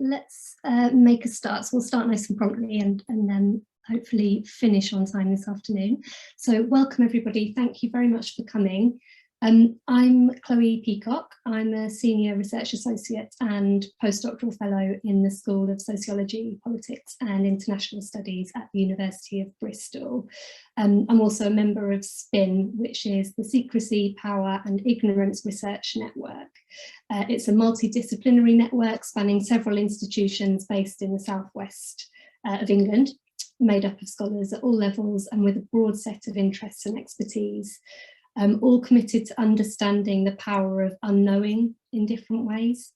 let's make a start. So we'll start nice and promptly and then hopefully finish on time this afternoon. So welcome everybody, thank you very much for coming. I'm Chloe Peacock. I'm a Senior Research Associate and Postdoctoral Fellow in the School of Sociology, Politics and International Studies at the University of Bristol. I'm also a member of SPIN, which is the Secrecy, Power and Ignorance Research Network. It's a multidisciplinary network spanning several institutions based in the southwest of England, made up of scholars at all levels and with a broad set of interests and expertise. All committed to understanding the power of unknowing in different ways.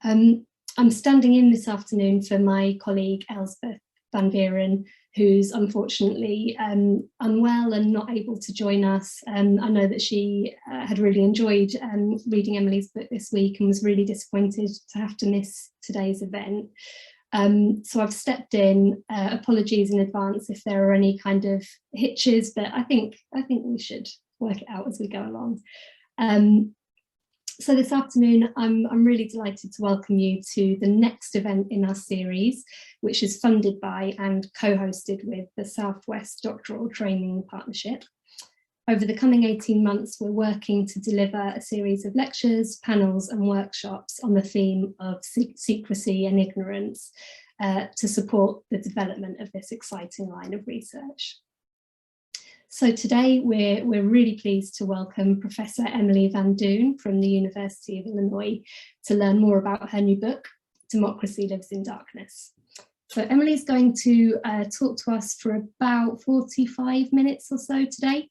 I'm standing in this afternoon for my colleague Elsbeth van Veeren, who's unfortunately unwell and not able to join us. I know that she had really enjoyed reading Emily's book this week and was really disappointed to have to miss today's event. So I've stepped in, apologies in advance if there are any kind of hitches, but I think we should work it out as we go along. So this afternoon, I'm really delighted to welcome you to the next event in our series, which is funded by and co-hosted with the Southwest Doctoral Training Partnership. Over the coming 18 months, we're working to deliver a series of lectures, panels and workshops on the theme of secrecy and ignorance to support the development of this exciting line of research. So today we're really pleased to welcome Professor Emily van Duyn from the University of Illinois to learn more about her new book, Democracy Lives in Darkness. So Emily's going to talk to us for about 45 minutes or so today,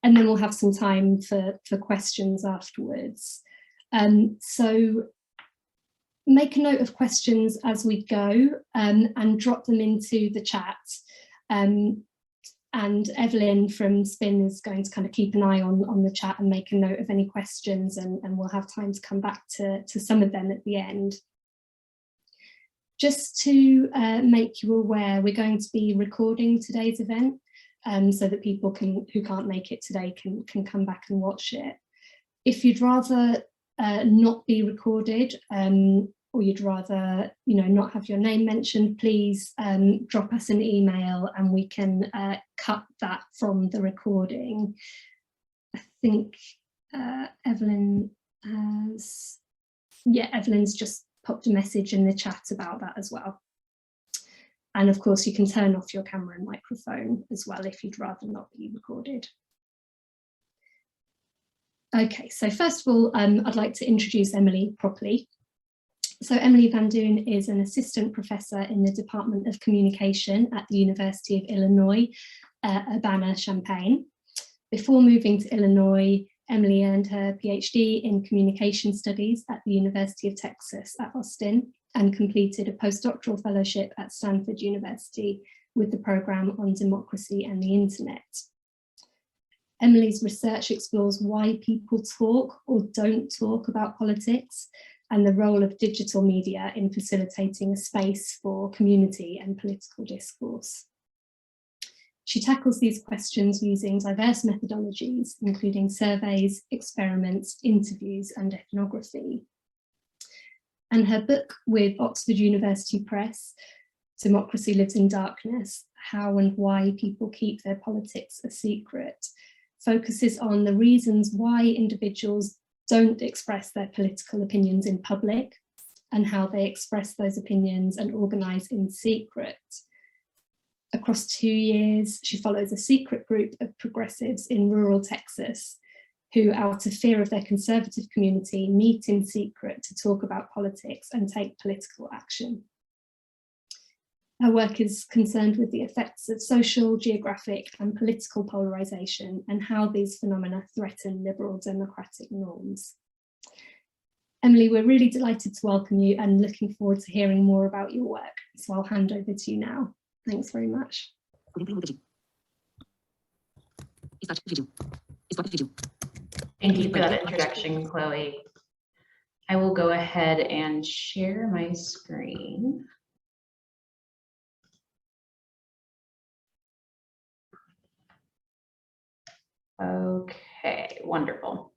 and then we'll have some time for questions afterwards. So make a note of questions as we go and drop them into the chat. And Evelyn from SPIN is going to kind of keep an eye on the chat and make a note of any questions, and we'll have time to come back to some of them at the end. Just to make you aware, we're going to be recording today's event so that people who can't make it today can come back and watch it. If you'd rather not be recorded, or you'd rather not have your name mentioned, please drop us an email and we can cut that from the recording. I think Evelyn has, Evelyn's just popped a message in the chat about that as well. And of course you can turn off your camera and microphone as well if you'd rather not be recorded. Okay, so first of all, I'd like to introduce Emily properly. So Emily van Duyn is an assistant professor in the Department of Communication at the University of Illinois Urbana-Champaign. Before moving to Illinois, Emily earned her PhD in Communication Studies at the University of Texas at Austin and completed a postdoctoral fellowship at Stanford University with the program on democracy and the internet. Emily's research explores why people talk or don't talk about politics, and the role of digital media in facilitating a space for community and political discourse. She tackles these questions using diverse methodologies, including surveys, experiments, interviews, and ethnography. And her book with Oxford University Press, Democracy Lives in Darkness, How and Why People Keep Their Politics a Secret, focuses on the reasons why individuals don't express their political opinions in public and how they express those opinions and organise in secret. Across 2 years, she follows a secret group of progressives in rural Texas who, out of fear of their conservative community, meet in secret to talk about politics and take political action. Her work is concerned with the effects of social, geographic and political polarisation and how these phenomena threaten liberal democratic norms. Emily, we're really delighted to welcome you and looking forward to hearing more about your work. So I'll hand over to you now. Thanks very much. Thank you for that introduction, Chloe. I will go ahead and share my screen. Okay, wonderful.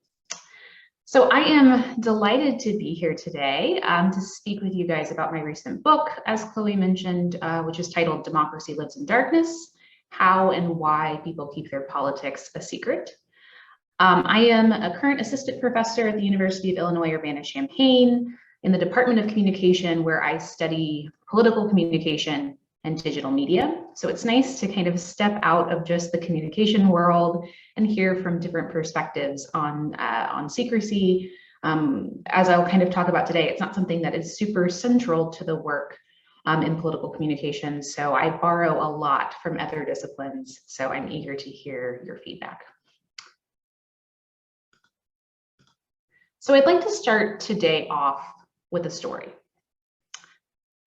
So I am delighted to be here today to speak with you guys about my recent book, as Chloe mentioned, which is titled Democracy Lives in Darkness: How and Why People Keep Their Politics a Secret. I am a current assistant professor at the University of Illinois Urbana-Champaign in the Department of Communication, where I study political communication and digital media. So it's nice to kind of step out of just the communication world and hear from different perspectives on secrecy. As I'll kind of talk about today, it's not something that is super central to the work in political communication. So I borrow a lot from other disciplines. So I'm eager to hear your feedback. So I'd like to start today off with a story.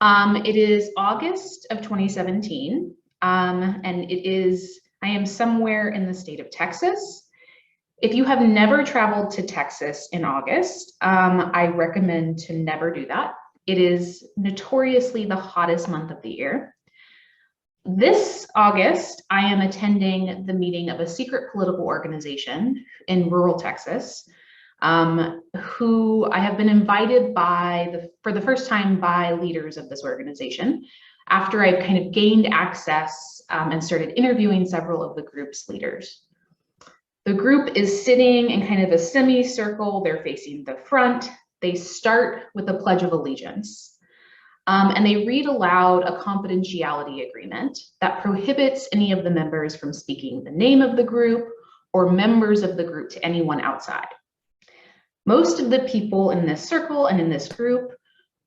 It is August of 2017, and I am somewhere in the state of Texas. If you have never traveled to Texas in August, I recommend to never do that. It is notoriously the hottest month of the year. This August, I am attending the meeting of a secret political organization in rural Texas, who I have been invited for the first time by leaders of this organization after I've kind of gained access and started interviewing several of the group's leaders. The group is sitting in kind of a semicircle. They're facing the front. They start with a Pledge of Allegiance, and they read aloud a confidentiality agreement that prohibits any of the members from speaking the name of the group or members of the group to anyone outside. Most of the people in this circle and in this group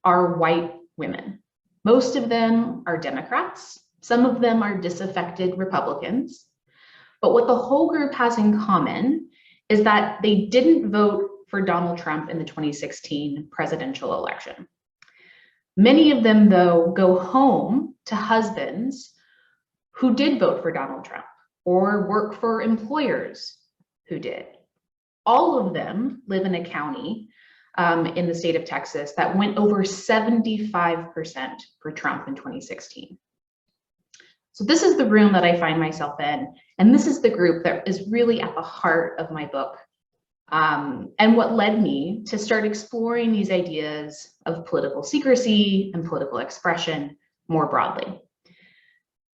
are white women. Most of them are Democrats. Some of them are disaffected Republicans. But what the whole group has in common is that they didn't vote for Donald Trump in the 2016 presidential election. Many of them, though, go home to husbands who did vote for Donald Trump or work for employers who did. All of them live in a county in the state of Texas that went over 75% for Trump in 2016. So this is the room that I find myself in, and this is the group that is really at the heart of my book, and what led me to start exploring these ideas of political secrecy and political expression more broadly.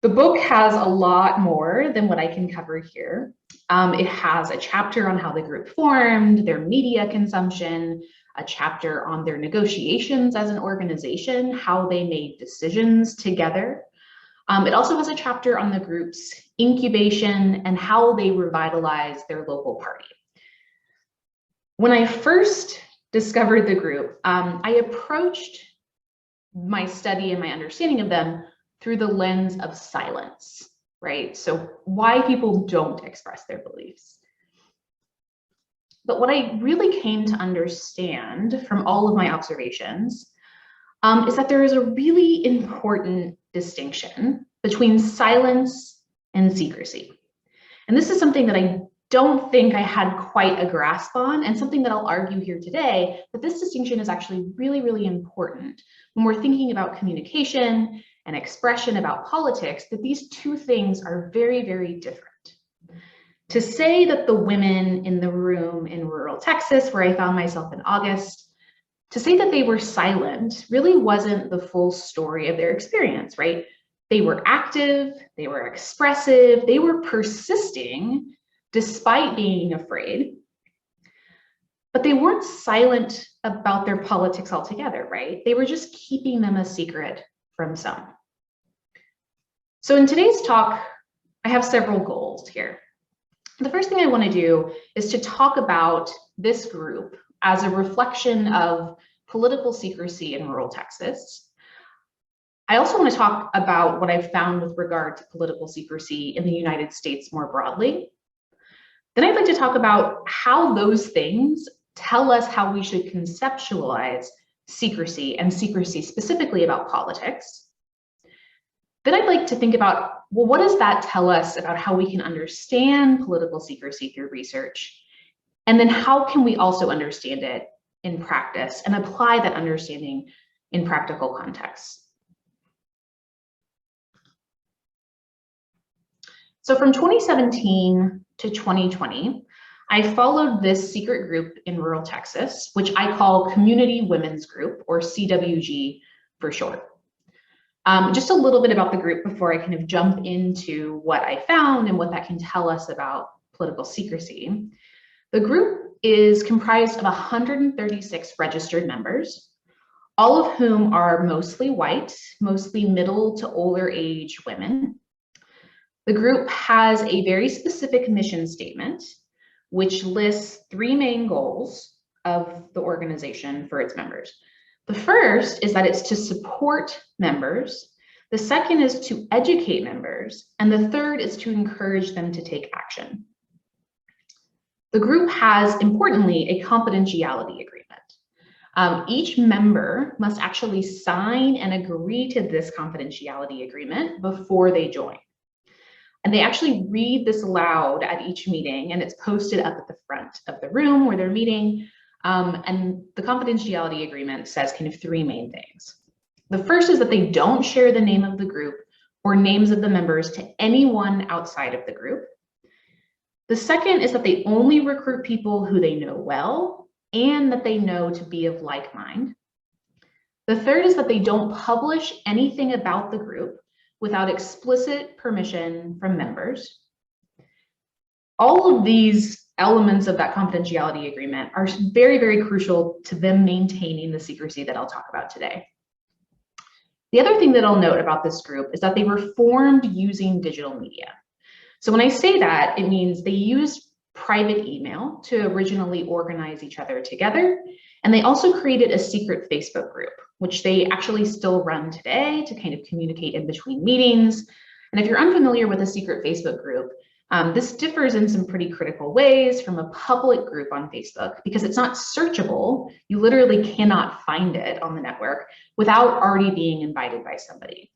The book has a lot more than what I can cover here. It has a chapter on how the group formed, their media consumption, a chapter on their negotiations as an organization, how they made decisions together. It also has a chapter on the group's incubation and how they revitalized their local party. When I first discovered the group, I approached my study and my understanding of them through the lens of silence, right? So why people don't express their beliefs. But what I really came to understand from all of my observations is that there is a really important distinction between silence and secrecy. And this is something that I don't think I had quite a grasp on, and something that I'll argue here today, that this distinction is actually really, really important when we're thinking about communication and expression about politics, that these two things are very, very different. To say that the women in the room in rural Texas, where I found myself in August, to say that they were silent really wasn't the full story of their experience, right? They were active, they were expressive, they were persisting despite being afraid, but they weren't silent about their politics altogether, right? They were just keeping them a secret from some. So in today's talk, I have several goals here. The first thing I want to do is to talk about this group as a reflection of political secrecy in rural Texas. I also want to talk about what I've found with regard to political secrecy in the United States more broadly. Then I'd like to talk about how those things tell us how we should conceptualize secrecy, and secrecy specifically about politics. Then I'd like to think about, well, what does that tell us about how we can understand political secrecy through research? And then how can we also understand it in practice and apply that understanding in practical contexts? So from 2017 to 2020, I followed this secret group in rural Texas, which I call Community Women's Group, or CWG for short. Just a little bit about the group before I kind of jump into what I found and what that can tell us about political secrecy. The group is comprised of 136 registered members, all of whom are mostly white, mostly middle to older age women. The group has a very specific mission statement, which lists 3 main goals of the organization for its members. The first is that it's to support members. The second is to educate members. And the third is to encourage them to take action. The group has, importantly, a confidentiality agreement. Each member must actually sign and agree to this confidentiality agreement before they join. And they actually read this aloud at each meeting, and it's posted up at the front of the room where they're meeting. And the confidentiality agreement says kind of 3 main things. The first is that they don't share the name of the group or names of the members to anyone outside of the group. The second is that they only recruit people who they know well and that they know to be of like mind. The third is that they don't publish anything about the group without explicit permission from members. All of these elements of that confidentiality agreement are very, very crucial to them maintaining the secrecy that I'll talk about today. The other thing that I'll note about this group is that they were formed using digital media. So when I say that, it means they used private email to originally organize each other together. And they also created a secret Facebook group, which they actually still run today to kind of communicate in between meetings. And if you're unfamiliar with a secret Facebook group, this differs in some pretty critical ways from a public group on Facebook because it's not searchable. You literally cannot find it on the network without already being invited by somebody.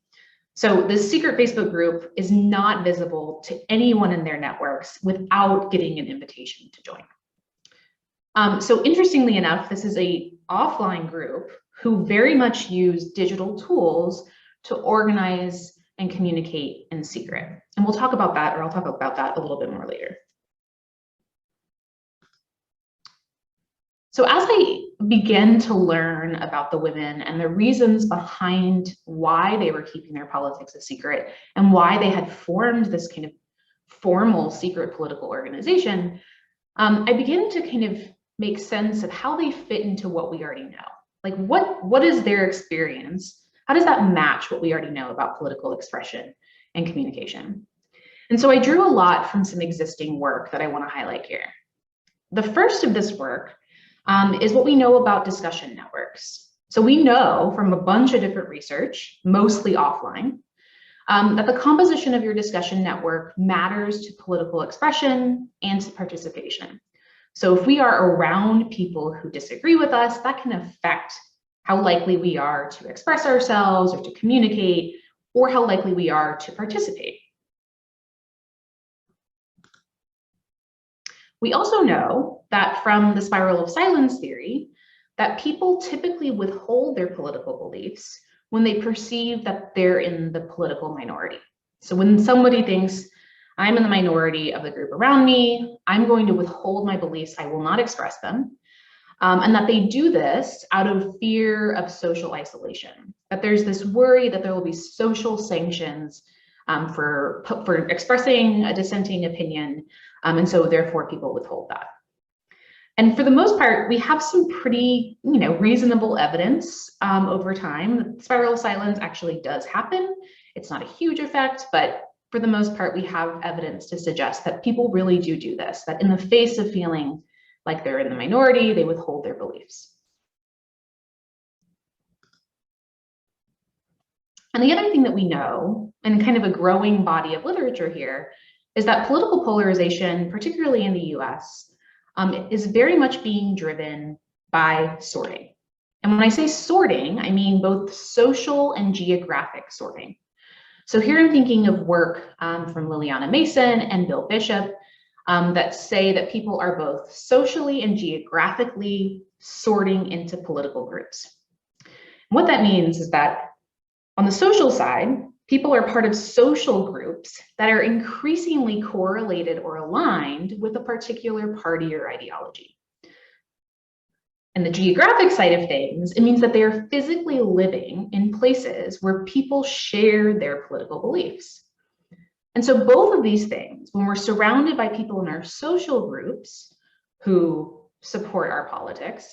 So this secret Facebook group is not visible to anyone in their networks without getting an invitation to join. So interestingly enough, this is an offline group who very much use digital tools to organize and communicate in secret. And we'll talk about that, or I'll talk about that a little bit more later. So as I began to learn about the women and the reasons behind why they were keeping their politics a secret and why they had formed this kind of formal secret political organization, I began to kind of make sense of how they fit into what we already know. Like what is their experience? How does that match what we already know about political expression and communication? And so I drew a lot from some existing work that I want to highlight here. The first of this work is what we know about discussion networks. So we know from a bunch of different research, mostly offline, that the composition of your discussion network matters to political expression and to participation. So if we are around people who disagree with us, that can affect how likely we are to express ourselves or to communicate, or how likely we are to participate. We also know that from the spiral of silence theory, that people typically withhold their political beliefs when they perceive that they're in the political minority. So when somebody thinks, I'm in the minority of the group around me, I'm going to withhold my beliefs, I will not express them. And that they do this out of fear of social isolation, that there's this worry that there will be social sanctions for expressing a dissenting opinion, and so therefore people withhold that. And for the most part, we have some pretty reasonable evidence over time that spiral of silence actually does happen. It's not a huge effect, but for the most part, we have evidence to suggest that people really do this, that in the face of feeling like they're in the minority, they withhold their beliefs. And the other thing that we know, and kind of a growing body of literature here, is that political polarization, particularly in the US, is very much being driven by sorting. And when I say sorting, I mean both social and geographic sorting. So here I'm thinking of work from Liliana Mason and Bill Bishop that say that people are both socially and geographically sorting into political groups. And what that means is that on the social side, people are part of social groups that are increasingly correlated or aligned with a particular party or ideology. And the geographic side of things, it means that they are physically living in places where people share their political beliefs. And so both of these things, when we're surrounded by people in our social groups who support our politics,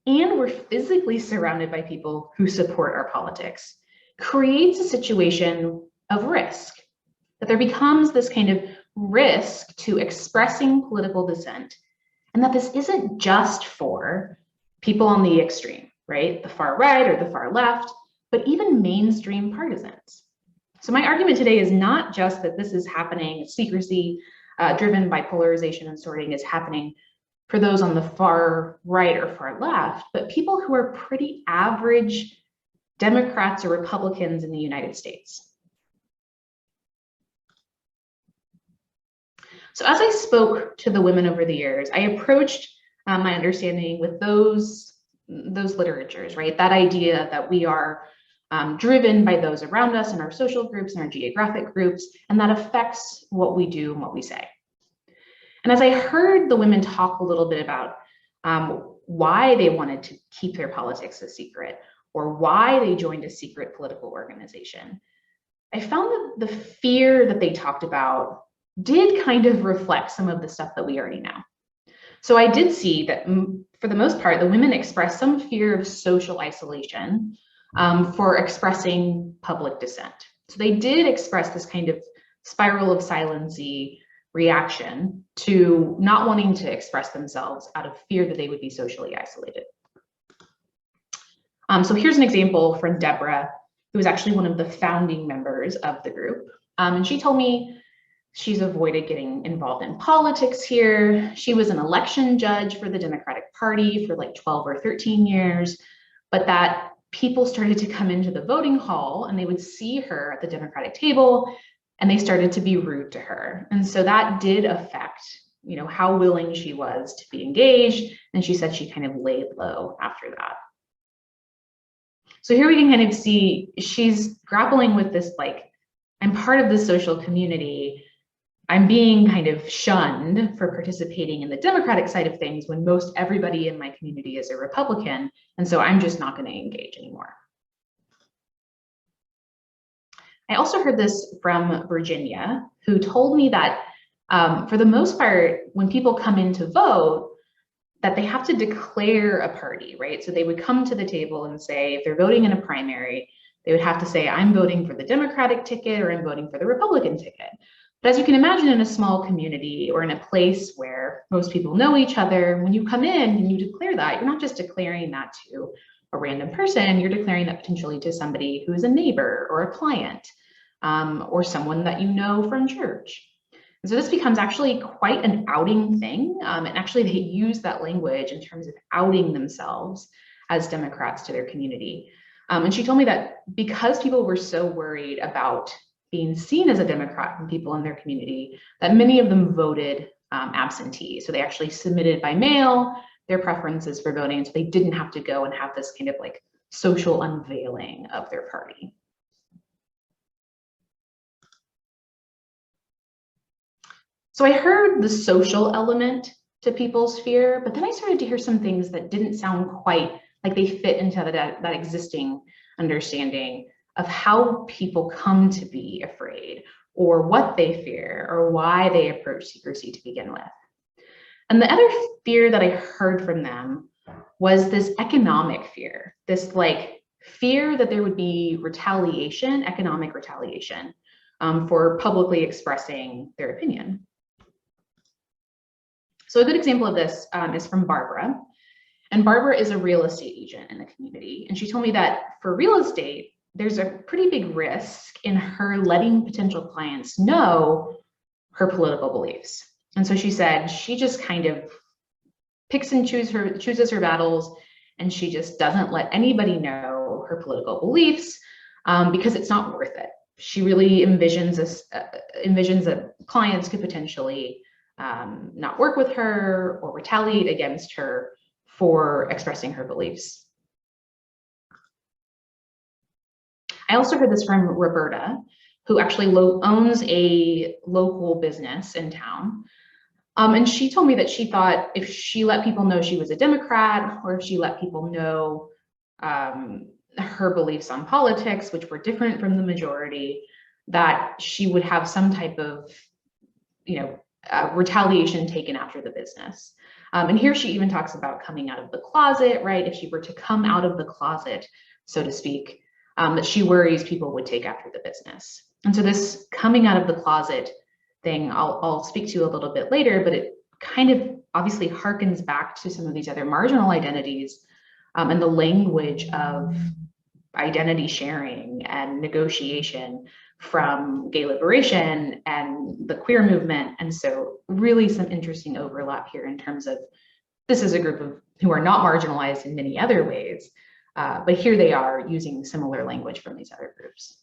and we're physically surrounded by people who support our politics, creates a situation of risk, that there becomes this kind of risk to expressing political dissent, and that this isn't just for people on the extreme, right? The far right or the far left, but even mainstream partisans. So my argument today is not just that this is happening, secrecy driven by polarization and sorting is happening for those on the far right or far left, but people who are pretty average Democrats or Republicans in the United States. So as I spoke to the women over the years, I approached my understanding with those literatures, right? That idea that we are driven by those around us in our social groups and our geographic groups, and that affects what we do and what we say. And as I heard the women talk a little bit about why they wanted to keep their politics a secret, or why they joined a secret political organization, I found that the fear that they talked about did kind of reflect some of the stuff that we already know. So I did see that for the most part, the women expressed some fear of social isolation for expressing public dissent. So they did express this kind of spiral of silency reaction to not wanting to express themselves out of fear that they would be socially isolated. So here's an example from Deborah, who was actually one of the founding members of the group. And she told me she's avoided getting involved in politics here. She was an election judge for the Democratic Party for like 12 or 13 years, but that people started to come into the voting hall and they would see her at the Democratic table and they started to be rude to her. And so that did affect, how willing she was to be engaged. And she said she kind of laid low after that. So here we can kind of see she's grappling with this, like, I'm part of the social community. I'm being kind of shunned for participating in the Democratic side of things when most everybody in my community is a Republican. And so I'm just not going to engage anymore. I also heard this from Virginia, who told me that for the most part, when people come in to vote, that they have to declare a party, right? So they would come to the table and say, if they're voting in a primary, they would have to say, I'm voting for the Democratic ticket or I'm voting for the Republican ticket. But as you can imagine, in a small community or in a place where most people know each other, when you come in and you declare that, you're not just declaring that to a random person, you're declaring that potentially to somebody who is a neighbor or a client or someone that you know from church. And so this becomes actually quite an outing thing. And actually they use that language in terms of outing themselves as Democrats to their community. And she told me that because people were so worried about being seen as a Democrat from people in their community, that many of them voted absentee. So they actually submitted by mail their preferences for voting, so they didn't have to go and have this kind of like social unveiling of their party. So I heard the social element to people's fear, but then I started to hear some things that didn't sound quite like they fit into that existing understanding of how people come to be afraid, or what they fear, or why they approach secrecy to begin with. And the other fear that I heard from them was this economic fear, this like fear that there would be retaliation, economic retaliation, for publicly expressing their opinion. So a good example of this is from Barbara. And Barbara is a real estate agent in the community. And she told me that for real estate, there's a pretty big risk in her letting potential clients know her political beliefs. And so she said she just kind of picks and chooses her battles, and she just doesn't let anybody know her political beliefs because it's not worth it. She really envisions that clients could potentially not work with her or retaliate against her for expressing her beliefs. I also heard this from Roberta, who actually owns a local business in town. And she told me that she thought if she let people know she was a Democrat, or if she let people know her beliefs on politics, which were different from the majority, that she would have some type of, retaliation taken after the business. And here she even talks about coming out of the closet, right? If she were to come out of the closet, so to speak, that she worries people would take after the business. And so this coming out of the closet thing, I'll speak to a little bit later, but it kind of obviously harkens back to some of these other marginal identities and the language of identity sharing and negotiation from gay liberation and the queer movement. And so really some interesting overlap here in terms of this is a group of who are not marginalized in many other ways, but here they are using similar language from these other groups.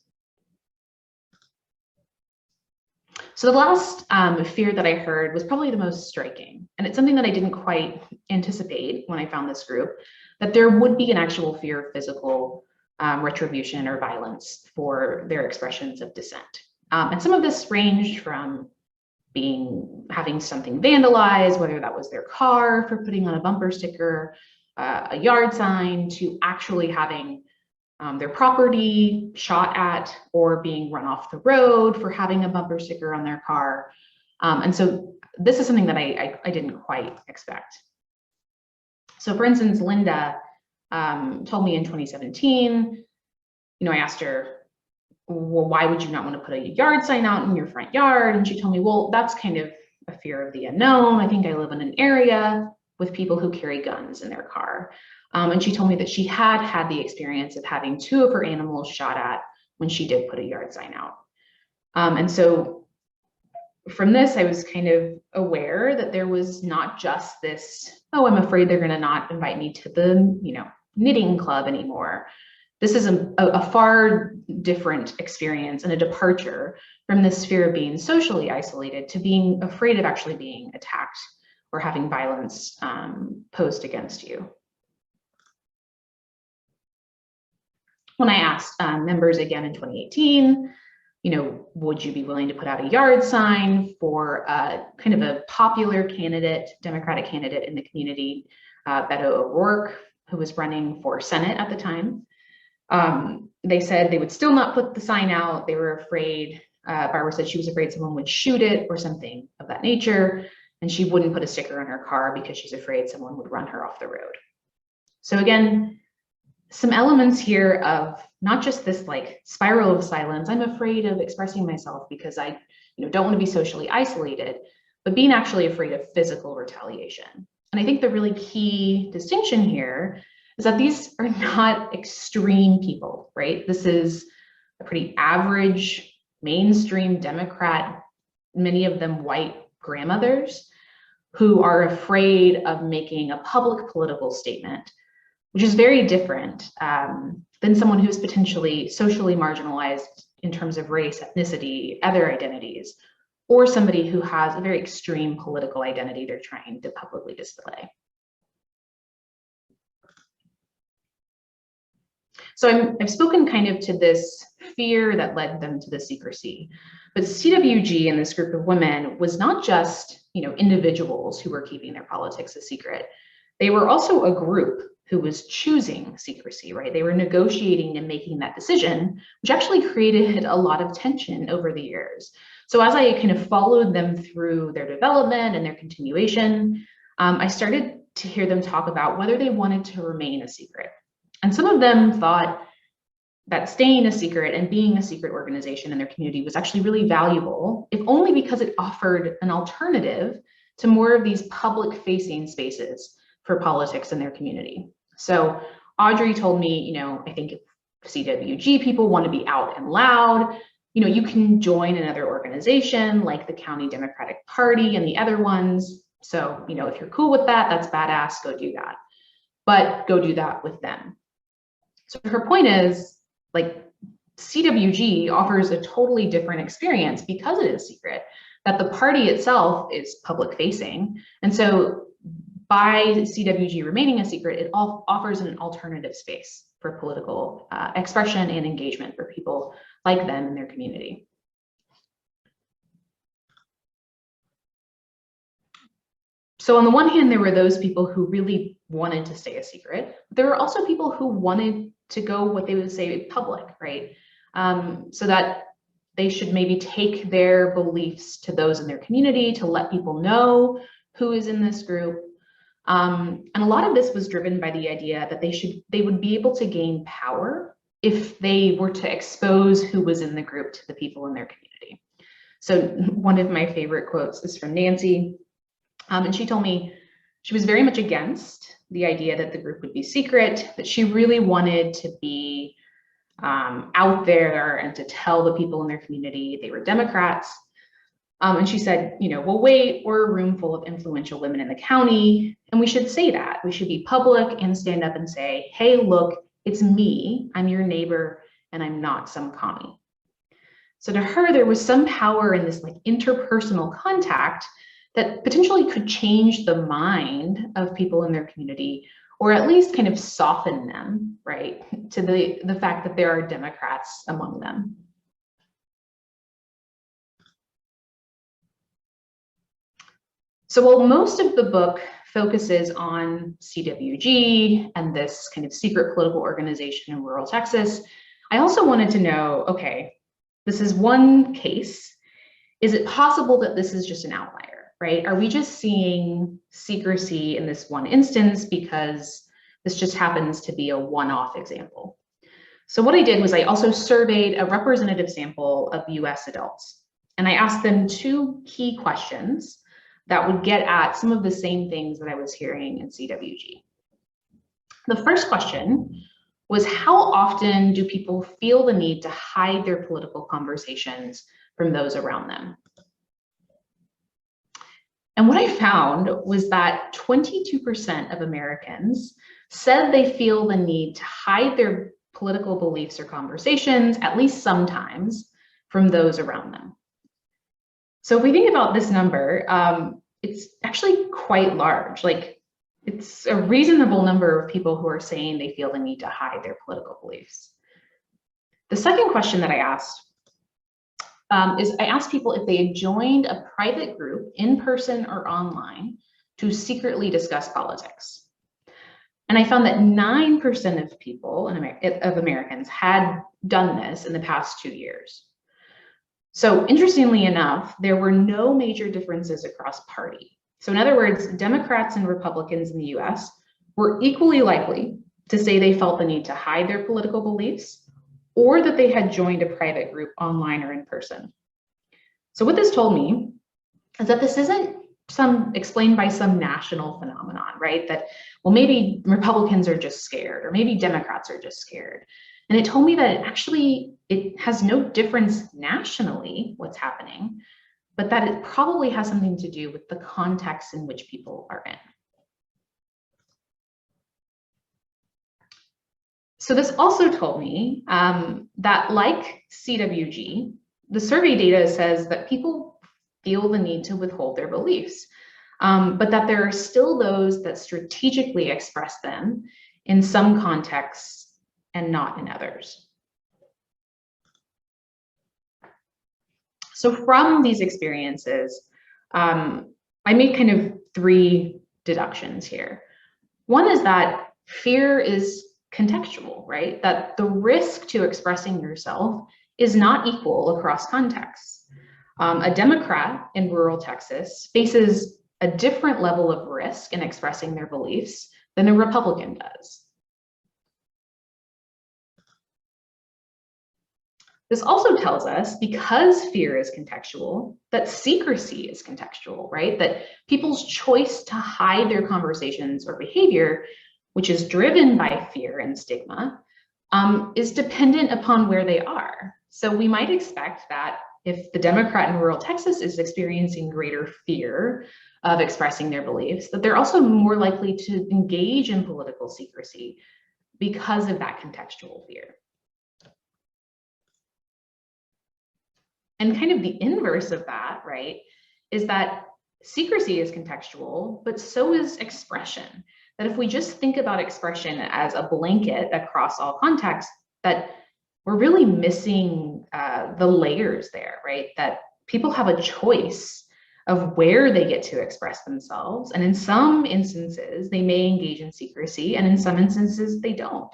So the last fear that I heard was probably the most striking, and it's something that I didn't quite anticipate when I found this group, that there would be an actual fear of physical retribution or violence for their expressions of dissent. And some of this ranged from having something vandalized, whether that was their car for putting on a bumper sticker, a yard sign, to actually having their property shot at or being run off the road for having a bumper sticker on their car. And so this is something that I didn't quite expect. So for instance, Linda told me in 2017, I asked her, well, why would you not want to put a yard sign out in your front yard? And she told me, well, that's kind of a fear of the unknown. I think I live in an area with people who carry guns in their car. And she told me that she had the experience of having 2 of her animals shot at when she did put a yard sign out. And so from this, I was kind of aware that there was not just this, oh, I'm afraid they're going to not invite me to the, knitting club anymore. This is a far different experience and a departure from this fear of being socially isolated to being afraid of actually being attacked or having violence posed against you. When I asked members again in 2018, would you be willing to put out a yard sign for kind of a popular candidate, Democratic candidate in the community, Beto O'Rourke, who was running for Senate at the time? They said they would still not put the sign out. They were afraid, Barbara said she was afraid someone would shoot it or something of that nature, and she wouldn't put a sticker on her car because she's afraid someone would run her off the road. So again, some elements here of not just this like spiral of silence, I'm afraid of expressing myself because I don't want to be socially isolated, but being actually afraid of physical retaliation. And I think the really key distinction here is that these are not extreme people, right? This is a pretty average, mainstream Democrat, many of them white grandmothers who are afraid of making a public political statement, which is very different than someone who's potentially socially marginalized in terms of race, ethnicity, other identities, or somebody who has a very extreme political identity they're trying to publicly display. So I've spoken kind of to this fear that led them to the secrecy, but CWG and this group of women was not just individuals who were keeping their politics a secret. They were also a group who was choosing secrecy, right? They were negotiating and making that decision, which actually created a lot of tension over the years. So as I kind of followed them through their development and their continuation, I started to hear them talk about whether they wanted to remain a secret. And some of them thought that staying a secret and being a secret organization in their community was actually really valuable, if only because it offered an alternative to more of these public-facing spaces for politics in their community. So Audrey told me, I think if CWG people want to be out and loud, you can join another organization like the County Democratic Party and the other ones. So, if you're cool with that, that's badass, go do that. But go do that with them. So her point is, like, CWG offers a totally different experience because it is secret, that the party itself is public facing. And so by CWG remaining a secret, it offers an alternative space for political expression and engagement for people like them in their community. So on the one hand, there were those people who really wanted to stay a secret. There were also people who wanted to go what they would say public, right? So that they should maybe take their beliefs to those in their community to let people know who is in this group. And a lot of this was driven by the idea that they would be able to gain power if they were to expose who was in the group to the people in their community. So one of my favorite quotes is from Nancy. And she told me she was very much against the idea that the group would be secret, that she really wanted to be out there and to tell the people in their community they were Democrats. And she said, well, wait, we're a room full of influential women in the county, and we should say that. We should be public and stand up and say, hey, look, it's me, I'm your neighbor, and I'm not some commie. So to her, there was some power in this like interpersonal contact that potentially could change the mind of people in their community, or at least kind of soften them, right, to the fact that there are Democrats among them. So while most of the book focuses on CWG and this kind of secret political organization in rural Texas, I also wanted to know, okay, this is one case. Is it possible that this is just an outlier? Right? Are we just seeing secrecy in this one instance because this just happens to be a one-off example? So what I did was I also surveyed a representative sample of US adults, and I asked them two key questions that would get at some of the same things that I was hearing in CWG. The first question was, how often do people feel the need to hide their political conversations from those around them? And what I found was that 22% of Americans said they feel the need to hide their political beliefs or conversations, at least sometimes, from those around them. So if we think about this number, it's actually quite large. Like, it's a reasonable number of people who are saying they feel the need to hide their political beliefs. The second question that I asked is I asked people if they had joined a private group in person or online to secretly discuss politics. And I found that 9% of people, of Americans, had done this in the past 2 years. So interestingly enough, there were no major differences across party. So in other words, Democrats and Republicans in the US were equally likely to say they felt the need to hide their political beliefs, or that they had joined a private group online or in person. So what this told me is that this isn't explained by some national phenomenon, right? That, well, maybe Republicans are just scared, or maybe Democrats are just scared. And it told me that actually it has no difference nationally what's happening, but that it probably has something to do with the context in which people are in. So this also told me that, like CWG, the survey data says that people feel the need to withhold their beliefs, but that there are still those that strategically express them in some contexts and not in others. So from these experiences, I made kind of 3 deductions here. One is that fear is contextual, right? That the risk to expressing yourself is not equal across contexts. A Democrat in rural Texas faces a different level of risk in expressing their beliefs than a Republican does. This also tells us, because fear is contextual, that secrecy is contextual, right? That people's choice to hide their conversations or behavior, which is driven by fear and stigma, is dependent upon where they are. So we might expect that if the Democrat in rural Texas is experiencing greater fear of expressing their beliefs, that they're also more likely to engage in political secrecy because of that contextual fear. And kind of the inverse of that, right, is that secrecy is contextual, but so is expression. that if we just think about expression as a blanket across all contexts, that we're really missing the layers there, right? That people have a choice of where they get to express themselves. And in some instances, they may engage in secrecy, and in some instances, they don't.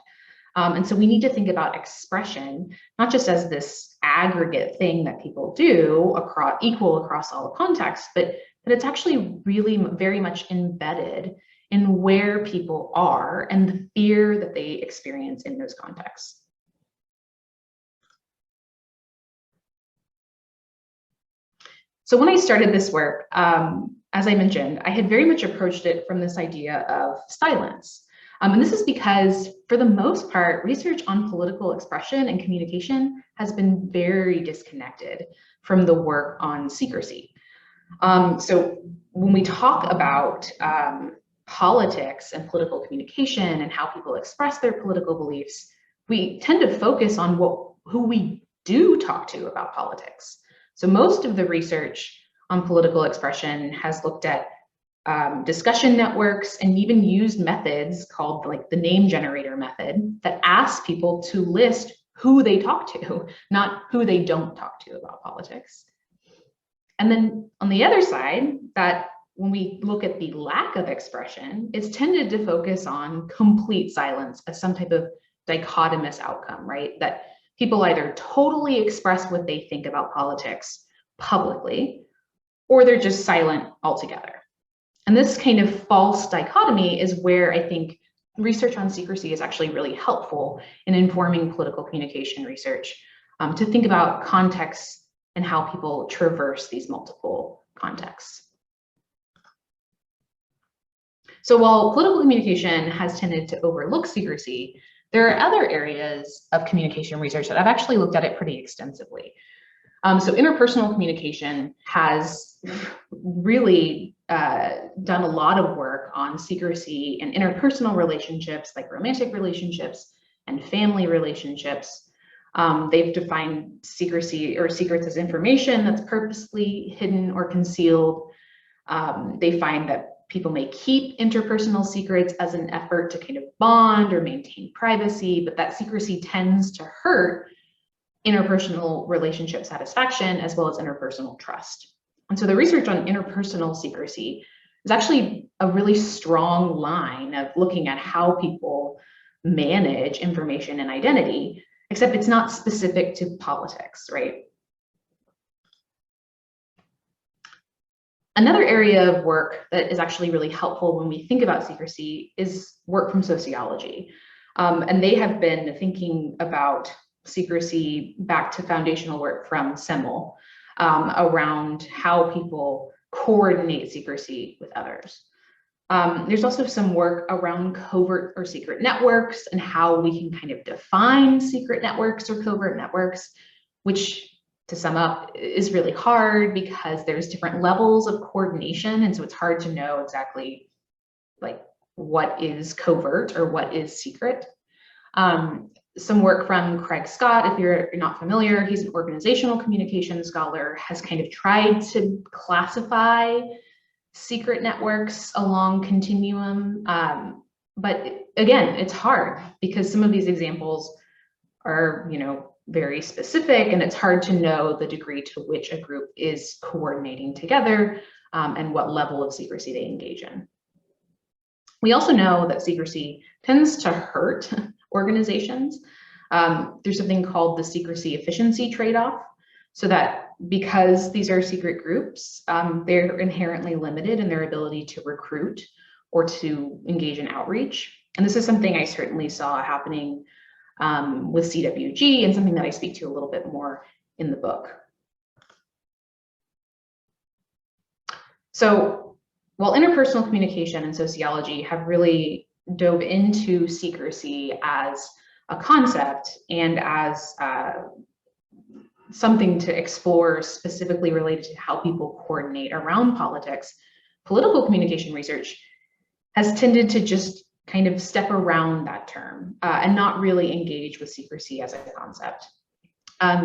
And so we need to think about expression, not just as this aggregate thing that people do equal across all contexts, but that it's actually really very much embedded in where people are and the fear that they experience in those contexts. So when I started this work, as I mentioned, I had very much approached it from this idea of silence. And this is because, for the most part, research on political expression and communication has been very disconnected from the work on secrecy. So when we talk about politics and political communication and how people express their political beliefs, we tend to focus on who we do talk to about politics. So most of the research on political expression has looked at discussion networks and even used methods called like the name generator method that asks people to list who they talk to, not who they don't talk to about politics. And then on the other side, that when we look at the lack of expression, it's tended to focus on complete silence as some type of dichotomous outcome, right? That people either totally express what they think about politics publicly, or they're just silent altogether. And this kind of false dichotomy is where I think research on secrecy is actually really helpful in informing political communication research, to think about context and how people traverse these multiple contexts. So while political communication has tended to overlook secrecy, there are other areas of communication research that I've actually looked at it pretty extensively. So interpersonal communication has really done a lot of work on secrecy and interpersonal relationships, like romantic relationships and family relationships. They've defined secrecy or secrets as information that's purposely hidden or concealed. They find that people may keep interpersonal secrets as an effort to kind of bond or maintain privacy, but that secrecy tends to hurt interpersonal relationship satisfaction as well as interpersonal trust. And so the research on interpersonal secrecy is actually a really strong line of looking at how people manage information and identity, except it's not specific to politics, right? Another area of work that is actually really helpful when we think about secrecy is work from sociology. And they have been thinking about secrecy back to foundational work from Semmel around how people coordinate secrecy with others. There's also some work around covert or secret networks and how we can kind of define secret networks or covert networks, which, to sum up, is really hard because there's different levels of coordination. And so it's hard to know exactly like what is covert or what is secret. Some work from Craig Scott, if you're not familiar, he's an organizational communication scholar, has kind of tried to classify secret networks along continuum. But again, it's hard because some of these examples are, very specific, and it's hard to know the degree to which a group is coordinating together and what level of secrecy they engage in. We also know that secrecy tends to hurt organizations. There's something called the secrecy efficiency trade-off, so that because these are secret groups, they're inherently limited in their ability to recruit or to engage in outreach. And this is something I certainly saw happening with CWG, and something that I speak to a little bit more in the book. So while interpersonal communication and sociology have really dove into secrecy as a concept and as something to explore specifically related to how people coordinate around politics, political communication research has tended to just kind of step around that term and not really engage with secrecy as a concept.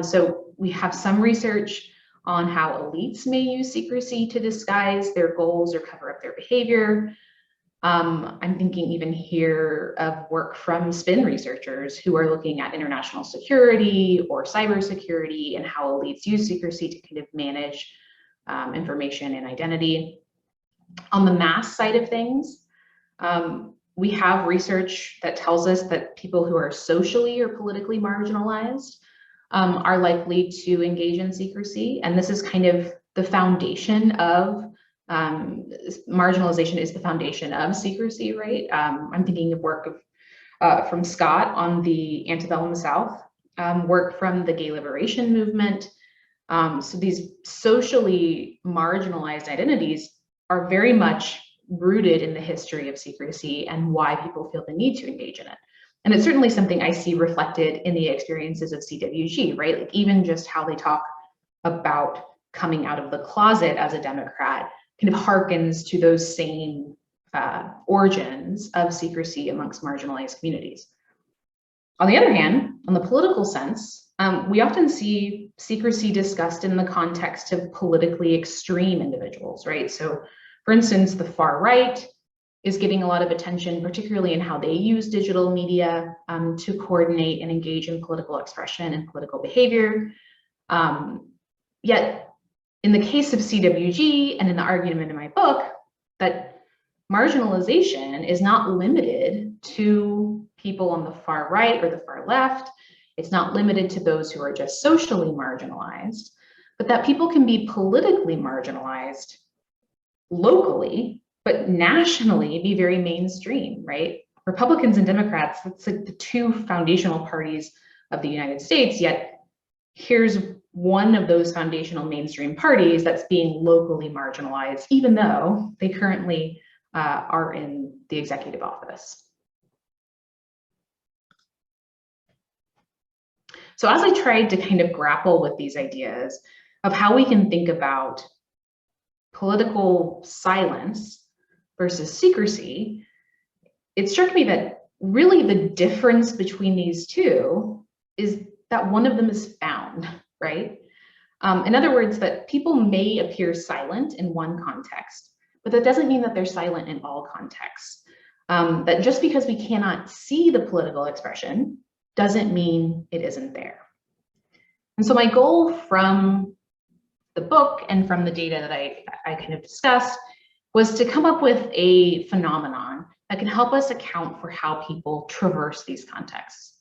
So we have some research on how elites may use secrecy to disguise their goals or cover up their behavior. I'm thinking even here of work from spin researchers who are looking at international security or cybersecurity and how elites use secrecy to kind of manage information and identity. On the mass side of things, we have research that tells us that people who are socially or politically marginalized are likely to engage in secrecy. And this is kind of the foundation of marginalization is the foundation of secrecy, right? I'm thinking of work of from Scott on the antebellum South, work from the gay liberation movement. So these socially marginalized identities are very much rooted in the history of secrecy and why people feel the need to engage in it. And it's certainly something I see reflected in the experiences of CWG, right? Like even just how they talk about coming out of the closet as a Democrat kind of harkens to those same origins of secrecy amongst marginalized communities. On the other hand, on the political sense, we often see secrecy discussed in the context of politically extreme individuals, right? So for instance, the far right is getting a lot of attention, particularly in how they use digital media to coordinate and engage in political expression and political behavior. Yet in the case of CWG and in the argument in my book, that marginalization is not limited to people on the far right or the far left. It's not limited to those who are just socially marginalized, but that people can be politically marginalized locally, but nationally be very mainstream, right? Republicans and Democrats, that's like the two foundational parties of the United States, yet here's one of those foundational mainstream parties that's being locally marginalized, even though they currently are in the executive office. So as I tried to kind of grapple with these ideas of how we can think about political silence versus secrecy, it struck me that really the difference between these two is that one of them is found, right? In other words, that people may appear silent in one context, but that doesn't mean that they're silent in all contexts. That just because we cannot see the political expression doesn't mean it isn't there. And so my goal from the book and from the data that I kind of discussed was to come up with a phenomenon that can help us account for how people traverse these contexts.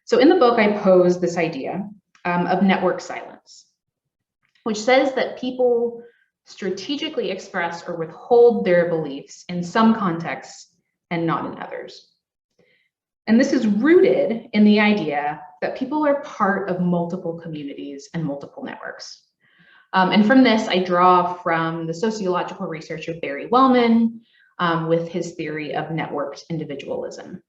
So in the book, I pose this idea of network silence, which says that people strategically express or withhold their beliefs in some contexts and not in others. And this is rooted in the idea that people are part of multiple communities and multiple networks. And from this, I draw from the sociological research of Barry Wellman with his theory of networked individualism.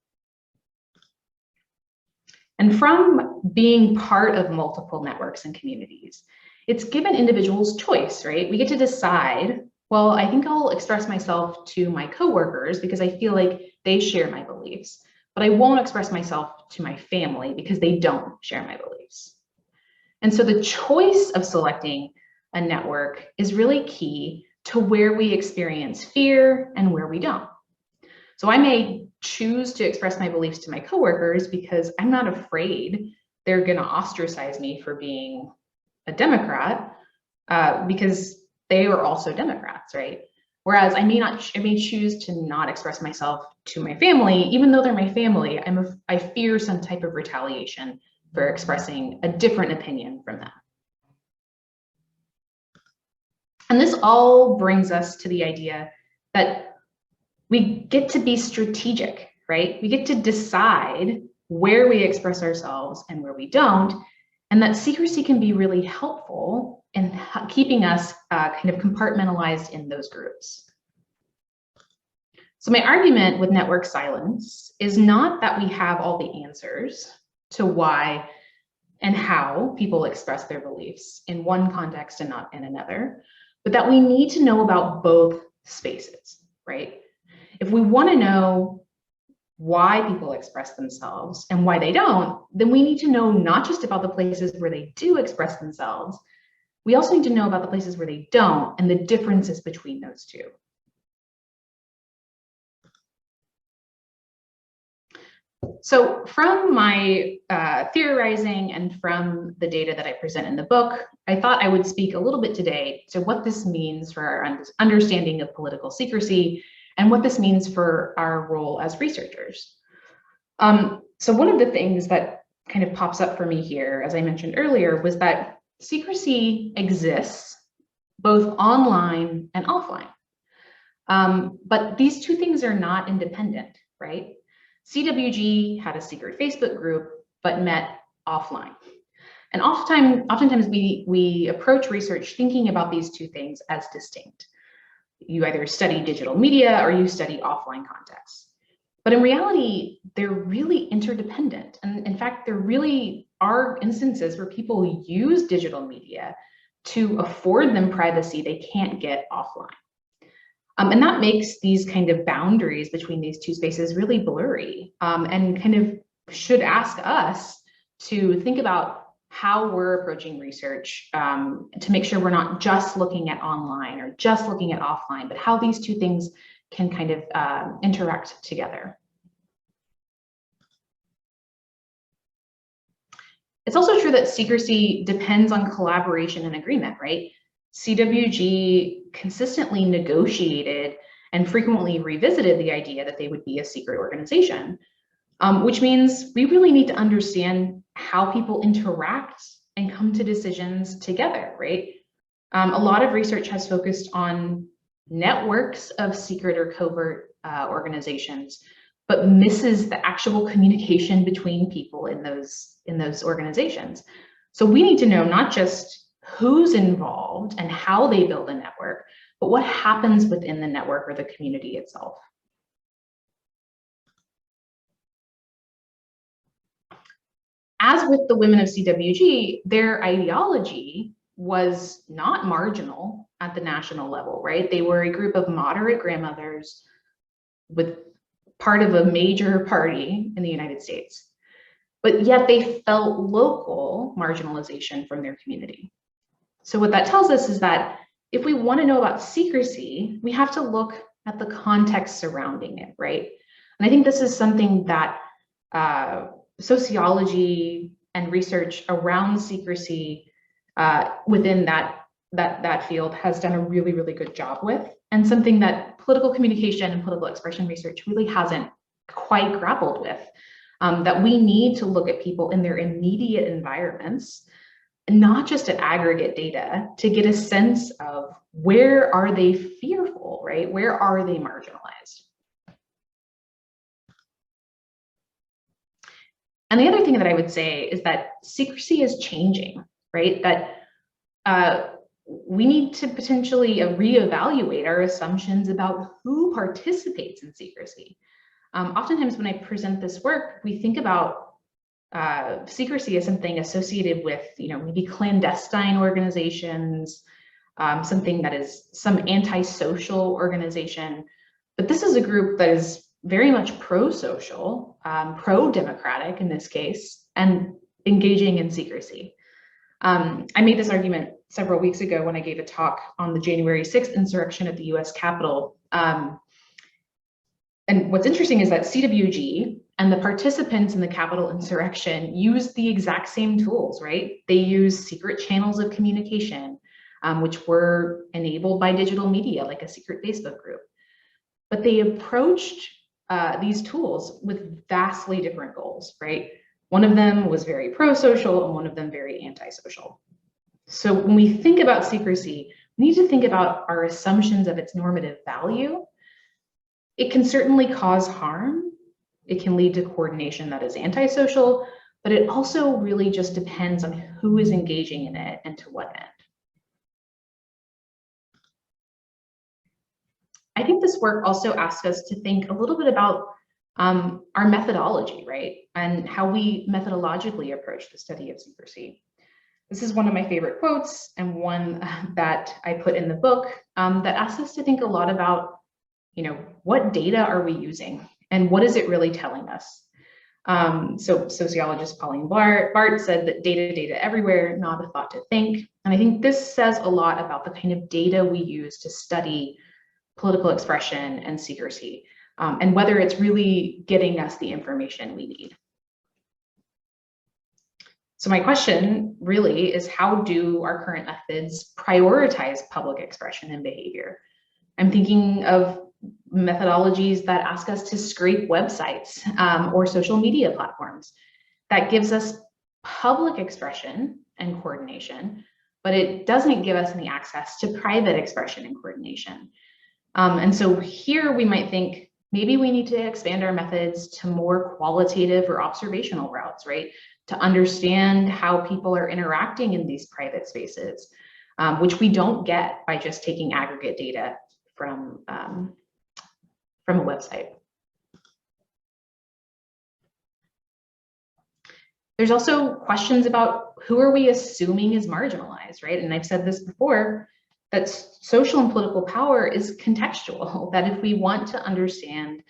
And from being part of multiple networks and communities, it's given individuals choice, right? We get to decide, well, I think I'll express myself to my coworkers because I feel like they share my beliefs, but I won't express myself to my family because they don't share my beliefs. And so the choice of selecting a network is really key to where we experience fear and where we don't. So I may choose to express my beliefs to my coworkers because I'm not afraid they're going to ostracize me for being a Democrat because they are also Democrats, right? Whereas I may choose to not express myself to my family, even though they're my family. I fear some type of retaliation for expressing a different opinion from them. And this all brings us to the idea that we get to be strategic, right? We get to decide where we express ourselves and where we don't, and that secrecy can be really helpful in keeping us kind of compartmentalized in those groups. So my argument with network silence is not that we have all the answers to why and how people express their beliefs in one context and not in another, but that we need to know about both spaces, right? If we want to know why people express themselves and why they don't, then we need to know not just about the places where they do express themselves, we also need to know about the places where they don't and the differences between those two. So from my theorizing and from the data that I present in the book, I thought I would speak a little bit today to what this means for our understanding of political secrecy and what this means for our role as researchers. So one of the things that kind of pops up for me here, as I mentioned earlier, was that secrecy exists both online and offline. But these two things are not independent, right? CWG had a secret Facebook group, but met offline. And oftentimes we approach research thinking about these two things as distinct. You either study digital media or you study offline contexts. But in reality, they're really interdependent. And in fact, there really are instances where people use digital media to afford them privacy they can't get offline. And that makes these kind of boundaries between these two spaces really blurry, and kind of should ask us to think about how we're approaching research to make sure we're not just looking at online or just looking at offline, but how these two things can kind of interact together. It's also true that secrecy depends on collaboration and agreement, right? CWG consistently negotiated and frequently revisited the idea that they would be a secret organization, which means we really need to understand how people interact and come to decisions together, right? A lot of research has focused on networks of secret or covert organizations, but misses the actual communication between people in those organizations. So we need to know not just who's involved and how they build a network, but what happens within the network or the community itself. As with the women of CWG, their ideology was not marginal at the national level, right? They were a group of moderate grandmothers with part of a major party in the United States, but yet they felt local marginalization from their community. So what that tells us is that if we want to know about secrecy, we have to look at the context surrounding it, right? And I think this is something that sociology and research around secrecy within that field has done a really, really good job with, and something that political communication and political expression research really hasn't quite grappled with, that we need to look at people in their immediate environments, not just at aggregate data, to get a sense of where are they fearful, right? Where are they marginalized? And the other thing that I would say is that secrecy is changing, right? That we need to potentially reevaluate our assumptions about who participates in secrecy. Oftentimes when I present this work, we think about secrecy as something associated with, maybe clandestine organizations, something that is some antisocial organization. But this is a group that is very much pro-social, pro-democratic in this case, and engaging in secrecy. I made this argument several weeks ago when I gave a talk on the January 6th insurrection at the US Capitol. And what's interesting is that CWG and the participants in the Capitol insurrection used the exact same tools, right? They used secret channels of communication, which were enabled by digital media, like a secret Facebook group. But they approached these tools with vastly different goals, right? One of them was very pro-social and one of them very antisocial. So when we think about secrecy, we need to think about our assumptions of its normative value. It can certainly cause harm. It can lead to coordination that is antisocial, but it also really just depends on who is engaging in it and to what end. I think this work also asks us to think a little bit about our methodology, right? And how we methodologically approach the study of secrecy. This is one of my favorite quotes and one that I put in the book that asks us to think a lot about, what data are we using and what is it really telling us? So sociologist Pauline Bart said that data everywhere, not a thought to think. And I think this says a lot about the kind of data we use to study political expression and secrecy. and whether it's really getting us the information we need. So my question really is, how do our current methods prioritize public expression and behavior? I'm thinking of methodologies that ask us to scrape websites or social media platforms. That gives us public expression and coordination, but it doesn't give us any access to private expression and coordination. And so here we might think, maybe we need to expand our methods to more qualitative or observational routes, right? To understand how people are interacting in these private spaces, which we don't get by just taking aggregate data from a website. There's also questions about who are we assuming is marginalized, right? And I've said this before, that social and political power is contextual, that if we want to understand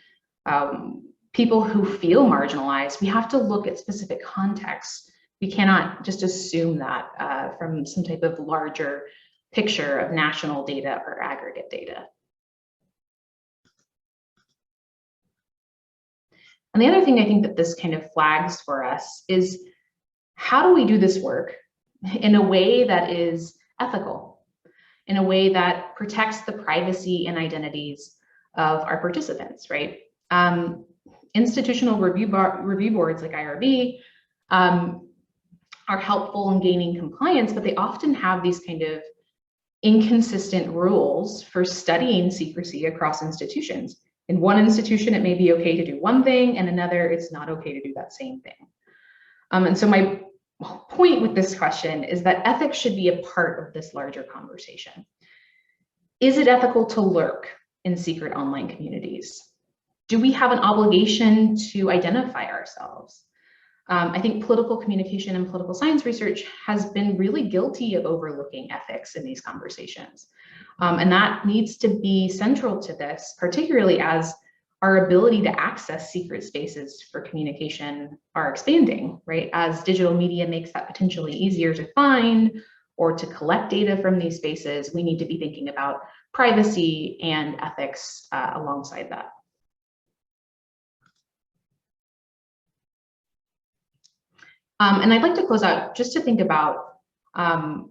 people who feel marginalized, we have to look at specific contexts. We cannot just assume that from some type of larger picture of national data or aggregate data. And the other thing I think that this kind of flags for us is, how do we do this work in a way that is ethical, in a way that protects the privacy and identities of our participants, right? Institutional review boards like IRB are helpful in gaining compliance, but they often have these kind of inconsistent rules for studying secrecy across institutions. In one institution, it may be okay to do one thing, and another, it's not okay to do that same thing. And so my point with this question is that ethics should be a part of this larger conversation. Is it ethical to lurk in secret online communities? Do we have an obligation to identify ourselves? I think political communication and political science research has been really guilty of overlooking ethics in these conversations. And that needs to be central to this, particularly as our ability to access secret spaces for communication are expanding, right? As digital media makes that potentially easier to find or to collect data from these spaces, we need to be thinking about privacy and ethics alongside that. And I'd like to close out just to think about kind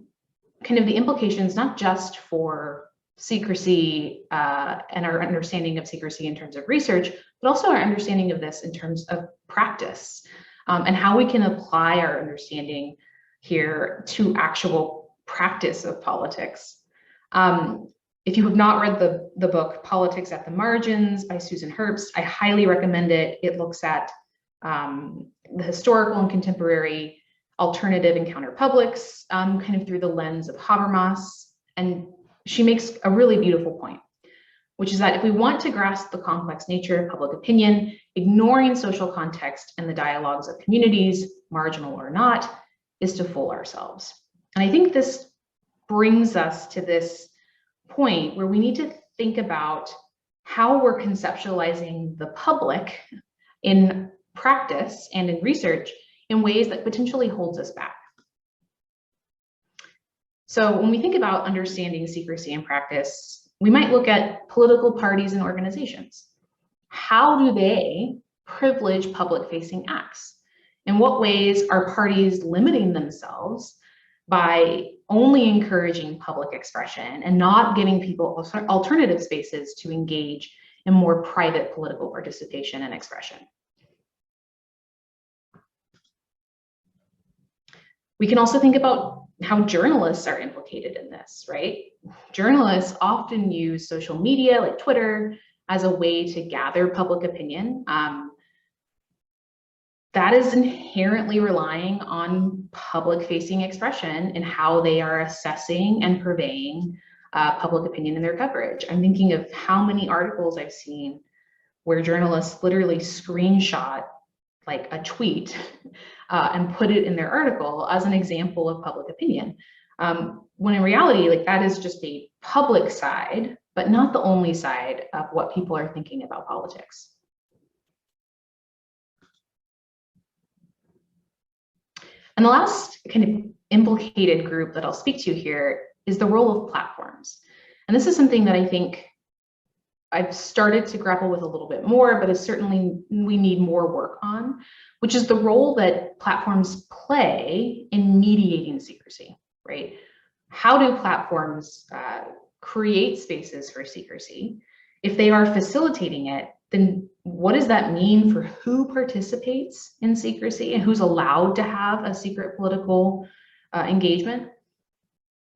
of the implications, not just for secrecy and our understanding of secrecy in terms of research, but also our understanding of this in terms of practice and how we can apply our understanding here to actual practice of politics. If you have not read the book Politics at the Margins by Susan Herbst, I highly recommend it. It looks at the historical and contemporary alternative and counterpublics kind of through the lens of Habermas. And she makes a really beautiful point, which is that if we want to grasp the complex nature of public opinion, ignoring social context and the dialogues of communities, marginal or not, is to fool ourselves. And I think this brings us to this point where we need to think about how we're conceptualizing the public in practice and in research in ways that potentially holds us back. So when we think about understanding secrecy in practice, we might look at political parties and organizations. How do they privilege public-facing acts? In what ways are parties limiting themselves by only encouraging public expression and not giving people alternative spaces to engage in more private political participation and expression? We can also think about how journalists are implicated in this, right? Journalists often use social media like Twitter as a way to gather public opinion. That is inherently relying on public-facing expression and how they are assessing and purveying public opinion in their coverage. I'm thinking of how many articles I've seen where journalists literally screenshot like a tweet and put it in their article as an example of public opinion. When in reality, like that is just a public side, but not the only side of what people are thinking about politics. And the last kind of implicated group that I'll speak to here is the role of platforms. And this is something that I think I've started to grapple with a little bit more, but it's certainly we need more work on, which is the role that platforms play in mediating secrecy, right? How do platforms create spaces for secrecy? If they are facilitating it, then what does that mean for who participates in secrecy and who's allowed to have a secret political engagement?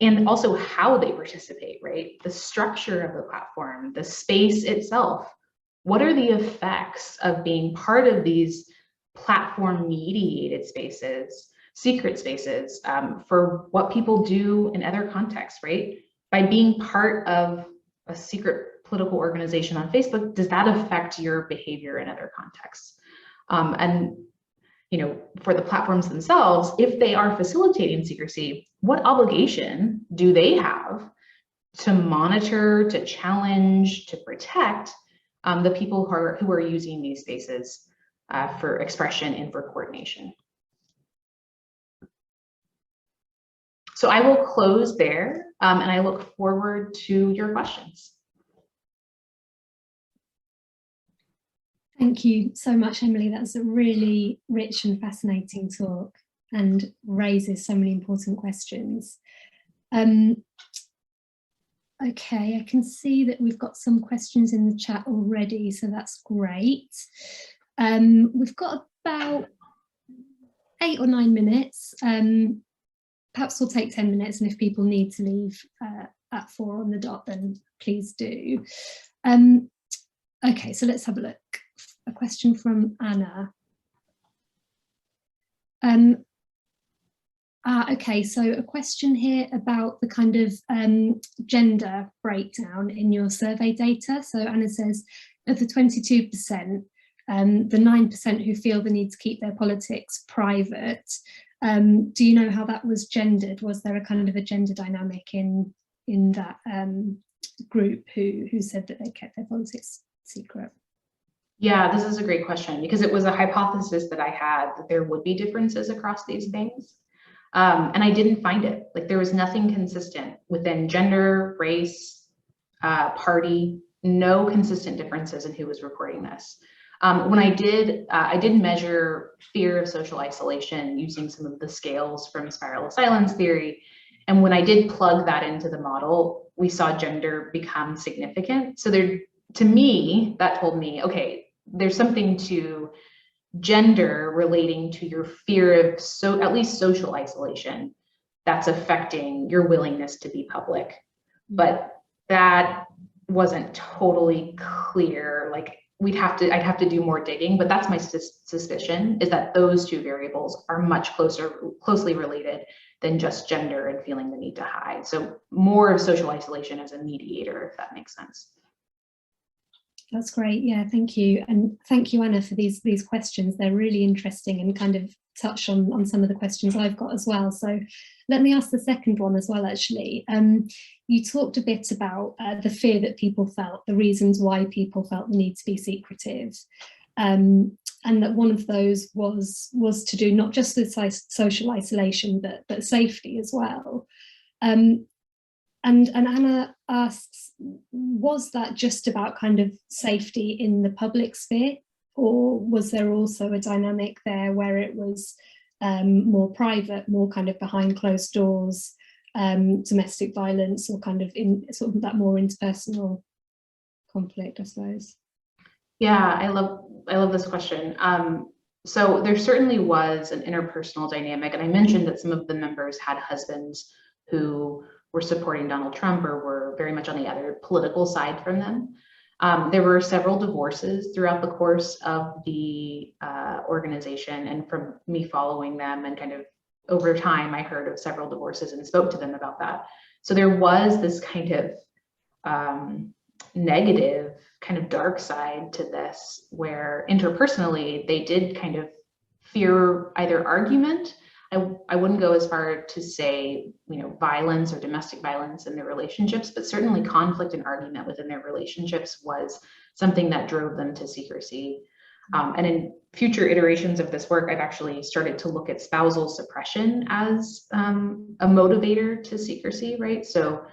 And also how they participate, right? The structure of the platform, the space itself. What are the effects of being part of these platform mediated spaces, secret spaces, for what people do in other contexts, right? By being part of a secret political organization on Facebook, does that affect your behavior in other contexts? And you know, for the platforms themselves, if they are facilitating secrecy, what obligation do they have to monitor, to challenge, to protect the people who are using these spaces for expression and for coordination? So I will close there, and I look forward to your questions. Thank you so much, Emily. That's a really rich and fascinating talk and raises so many important questions. Okay, I can see that we've got some questions in the chat already, so that's great. We've got about 8 or 9 minutes. Perhaps we'll take 10 minutes, and if people need to leave at 4 on the dot, then please do. Okay, so let's have a look. A question from Anna. Okay, so a question here about the kind of gender breakdown in your survey data. So Anna says, of the 22%, the 9% who feel the need to keep their politics private, do you know how that was gendered? Was there a kind of a gender dynamic in that group who said that they kept their politics secret? Yeah, this is a great question, because it was a hypothesis that I had that there would be differences across these things. And I didn't find it. Like, there was nothing consistent within gender, race, party, no consistent differences in who was reporting this. When I did measure fear of social isolation using some of the scales from spiral of silence theory. And when I did plug that into the model, we saw gender become significant. So there, to me, that told me, okay, there's something to gender relating to your fear of at least social isolation that's affecting your willingness to be public. But that wasn't totally clear. Like, I'd have to do more digging, but that's my suspicion, is that those two variables are much closely related than just gender and feeling the need to hide. So more of social isolation as a mediator, if that makes sense. That's great. Yeah, thank you. And thank you, Anna, for these questions. They're really interesting and kind of touch on some of the questions I've got as well. So let me ask the second one as well, actually. You talked a bit about the fear that people felt, the reasons why people felt the need to be secretive. And that one of those was to do not just with social isolation, but safety as well. And Anna asks, was that just about kind of safety in the public sphere, or was there also a dynamic there where it was more private, more kind of behind closed doors, domestic violence, or kind of in sort of that more interpersonal conflict, I suppose? Yeah, I love this question. So there certainly was an interpersonal dynamic, and I mentioned that some of the members had husbands who were supporting Donald Trump or were very much on the other political side from them. There were several divorces throughout the course of the organization, and from me following them and kind of over time, I heard of several divorces and spoke to them about that. So there was this kind of negative, kind of dark side to this, where interpersonally they did kind of fear either argument. I wouldn't go as far to say, you know, violence or domestic violence in their relationships, but certainly conflict and argument within their relationships was something that drove them to secrecy. And in future iterations of this work, I've actually started to look at spousal suppression as a motivator to secrecy, right? So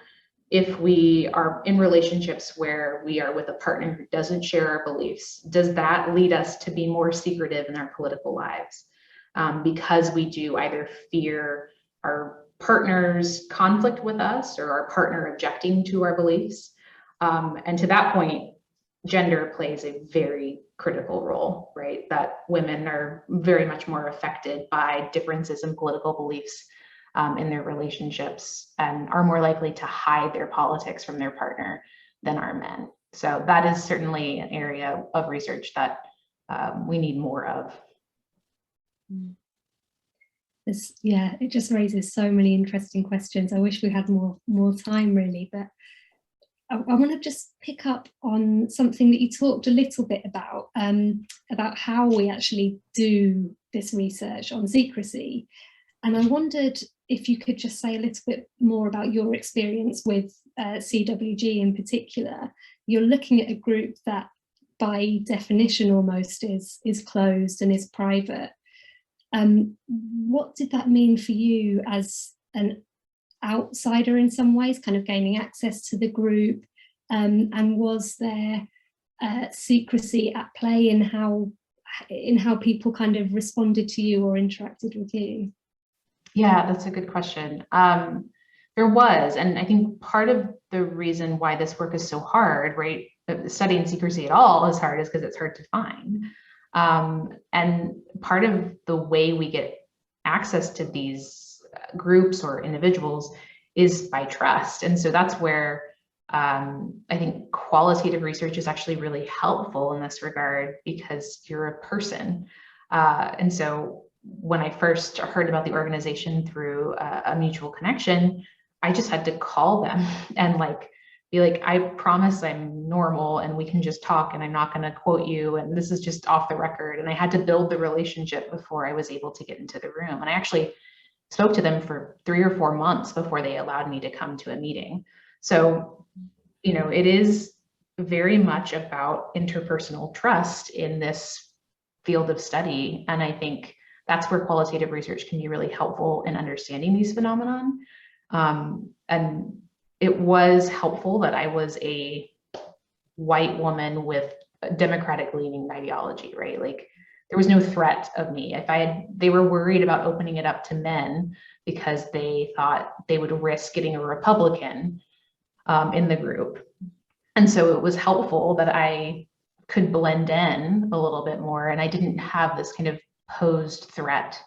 if we are in relationships where we are with a partner who doesn't share our beliefs, does that lead us to be more secretive in our political lives? Because we do either fear our partner's conflict with us or our partner objecting to our beliefs. And to that point, gender plays a very critical role, right? That women are very much more affected by differences in political beliefs in their relationships and are more likely to hide their politics from their partner than are men. So that is certainly an area of research that we need more of. Yeah, it just raises so many interesting questions. I wish we had more time really, but I want to just pick up on something that you talked a little bit about how we actually do this research on secrecy. And I wondered if you could just say a little bit more about your experience with CWG in particular. You're looking at a group that by definition almost is closed and is private. What did that mean for you as an outsider in some ways, kind of gaining access to the group? And was there secrecy at play in how people kind of responded to you or interacted with you? Yeah, that's a good question. There was, and I think part of the reason why this work is so hard, right? Studying secrecy at all is hard is because it's hard to find. And part of the way we get access to these groups or individuals is by trust. And so that's where I think qualitative research is actually really helpful in this regard because you're a person. And so when I first heard about the organization through a mutual connection, I just had to call them and be like, I promise I'm normal and we can just talk and I'm not going to quote you and this is just off the record. And I had to build the relationship before I was able to get into the room. And I actually spoke to them for 3 or 4 months before they allowed me to come to a meeting. So, it is very much about interpersonal trust in this field of study. And I think that's where qualitative research can be really helpful in understanding these phenomenon. And it was helpful that I was a white woman with a democratic leaning ideology, right? There was no threat of me. They were worried about opening it up to men because they thought they would risk getting a Republican in the group. And so it was helpful that I could blend in a little bit more and I didn't have this kind of posed threat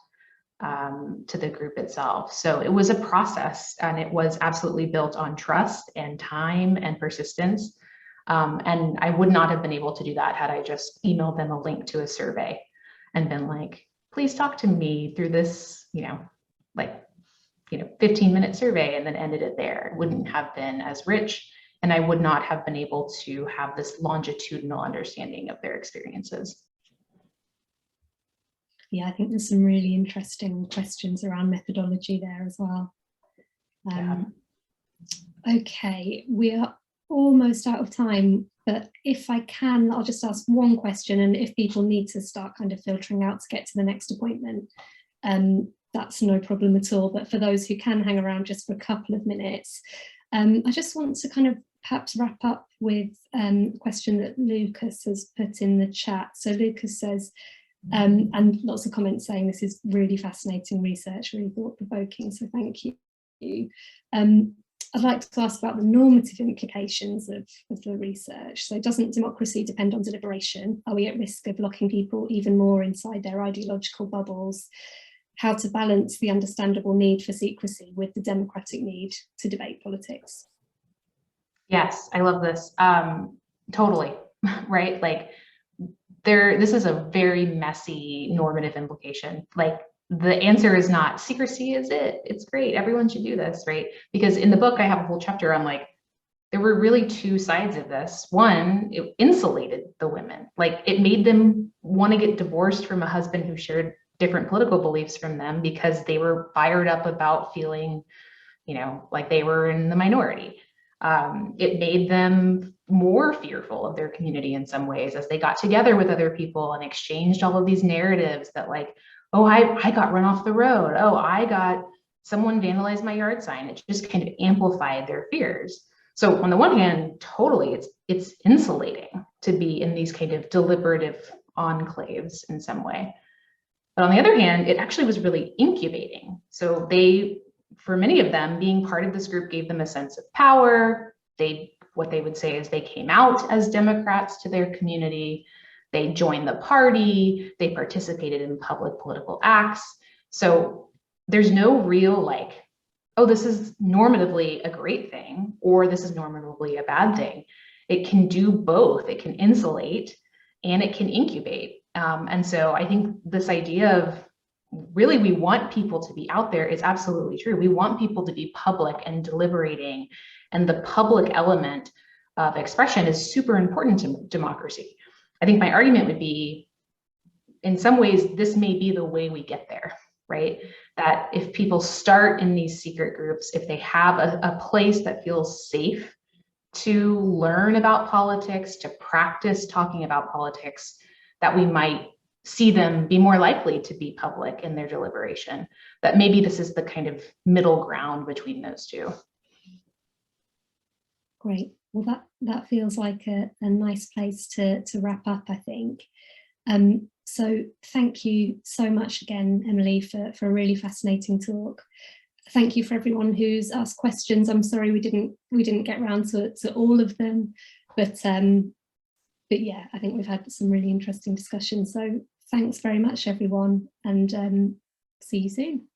to the group itself. So it was a process and it was absolutely built on trust and time and persistence. And I would not have been able to do that had I just emailed them a link to a survey and been like, please talk to me through this, 15-minute survey and then ended it there. It wouldn't have been as rich and I would not have been able to have this longitudinal understanding of their experiences. Yeah, I think there's some really interesting questions around methodology there as well. Okay, we are almost out of time, but if I can, I'll just ask one question, and if people need to start kind of filtering out to get to the next appointment, that's no problem at all. But for those who can hang around just for a couple of minutes, I just want to kind of perhaps wrap up with a question that Lucas has put in the chat. So Lucas says, and lots of comments saying this is really fascinating research, really thought-provoking, so thank you. I'd like to ask about the normative implications of the research. So doesn't democracy depend on deliberation? Are we at risk of locking people even more inside their ideological bubbles? How to balance the understandable need for secrecy with the democratic need to debate politics? Yes, I love this. Totally, right? This is a very messy normative implication. The answer is not secrecy is it. It's great. Everyone should do this, right? Because in the book, I have a whole chapter on there were really two sides of this. One, it insulated the women. It made them want to get divorced from a husband who shared different political beliefs from them because they were fired up about feeling, like they were in the minority. It made them more fearful of their community in some ways as they got together with other people and exchanged all of these narratives that oh, I got run off the road. Oh, I got someone vandalized my yard sign. It just kind of amplified their fears. So on the one hand, totally, it's insulating to be in these kind of deliberative enclaves in some way. But on the other hand, it actually was really incubating. So for many of them, being part of this group gave them a sense of power. What they would say is they came out as Democrats to their community. They joined the party. They participated in public political acts. So there's no real like, oh, this is normatively a great thing, or this is normatively a bad thing. It can do both. It can insulate and it can incubate. And so I think this idea of really we want people to be out there is absolutely true. We want people to be public and deliberating, and the public element of expression is super important to democracy. I think my argument would be, in some ways, this may be the way we get there, right? That if people start in these secret groups, if they have a place that feels safe to learn about politics, to practice talking about politics, that we might see them be more likely to be public in their deliberation. That maybe this is the kind of middle ground between those two. Great. Well, that feels like a nice place to wrap up, I think. So thank you so much again, Emily, for a really fascinating talk. Thank you for everyone who's asked questions. I'm sorry we didn't get around to all of them, but yeah, I think we've had some really interesting discussions. So thanks very much, everyone, and see you soon.